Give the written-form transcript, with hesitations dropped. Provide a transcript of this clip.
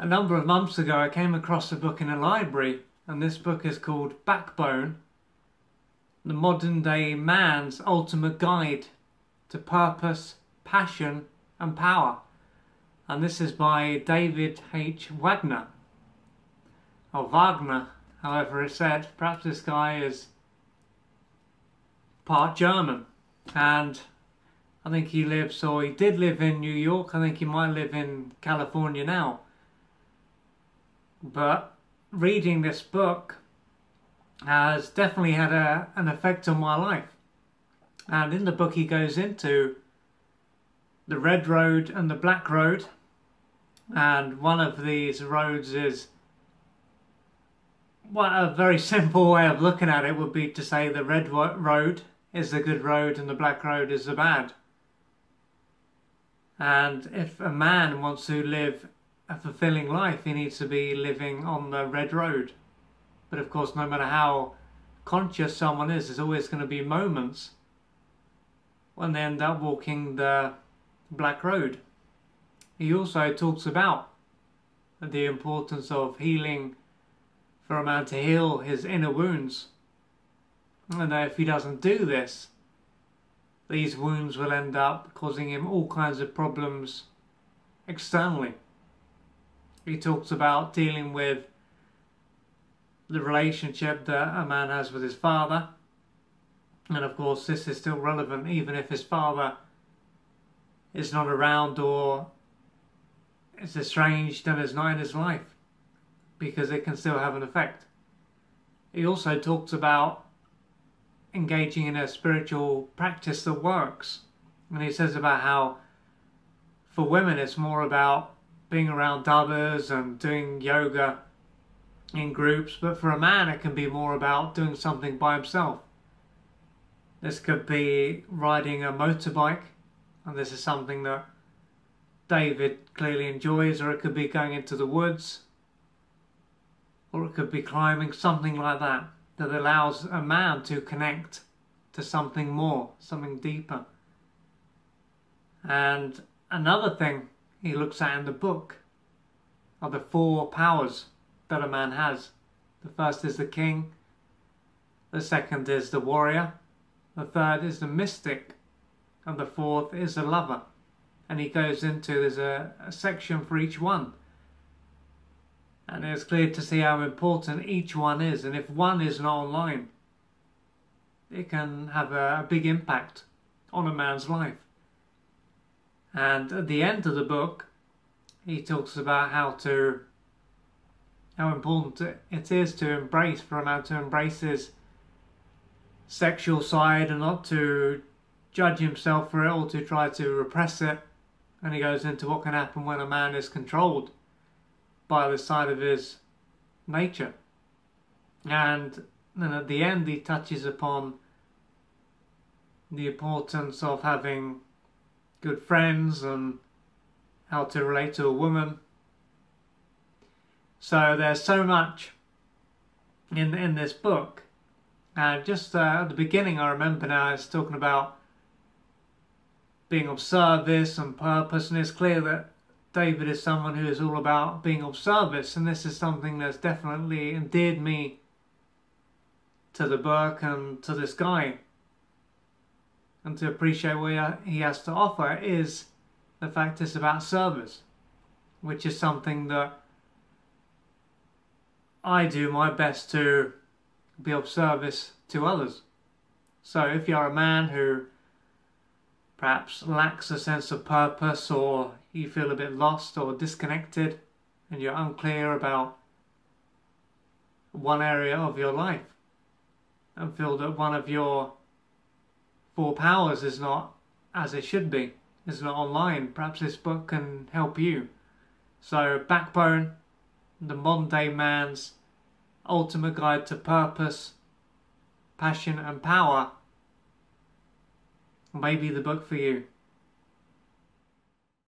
A number of months ago I came across a book in a library, and this book is called Backbone, the modern day man's ultimate guide to purpose, passion and power. And this is by David H Wagner, or Wagner, however it's said. Perhaps this guy is part German, and I think he lives, or he did live in New York. I think he might live in California now. But reading this book has definitely had an effect on my life. And in the book he goes into the red road and the black road. And one of these roads is, well, a very simple way of looking at it would be to say the red road is the good road and the black road is the bad. And if a man wants to live a fulfilling life, he needs to be living on the red road. But of course, no matter how conscious someone is, there's always going to be moments when they end up walking the black road. He also talks about the importance of healing, for a man to heal his inner wounds. And that if he doesn't do this, these wounds will end up causing him all kinds of problems externally. He talks about dealing with the relationship that a man has with his father. And of course this is still relevant even if his father is not around or is estranged and is not in his life, because it can still have an effect. He also talks about engaging in a spiritual practice that works. And he says about how for women it's more about being around others and doing yoga in groups, but for a man it can be more about doing something by himself. This could be riding a motorbike, and this is something that David clearly enjoys, or it could be going into the woods, or it could be climbing, something like that, that allows a man to connect to something more, something deeper. And another thing he looks at in the book are the 4 powers that a man has. The first is the king, the second is the warrior, the third is the mystic, and the fourth is the lover. And he goes into, there's a section for each one. And it's clear to see how important each one is. And if one is not online, it can have a big impact on a man's life. And at the end of the book, he talks about how important it is to embrace, for a man to embrace his sexual side and not to judge himself for it or to try to repress it. And he goes into what can happen when a man is controlled by the side of his nature. And then at the end he touches upon the importance of having good friends and how to relate to a woman. So there's so much in this book. And just at the beginning, I remember now, it's talking about being of service and purpose, and it's clear that David is someone who is all about being of service, and this is something that's definitely endeared me to the book and to this guy. And to appreciate what he has to offer is the fact it's about service, which is something that I do my best to be of service to others. So if you're a man who perhaps lacks a sense of purpose, or you feel a bit lost or disconnected and you're unclear about one area of your life and feel that one of your 4 powers is not as it should be, is not online, perhaps this book can help you. So Backbone, the modern day man's ultimate guide to purpose, passion and power, may be the book for you.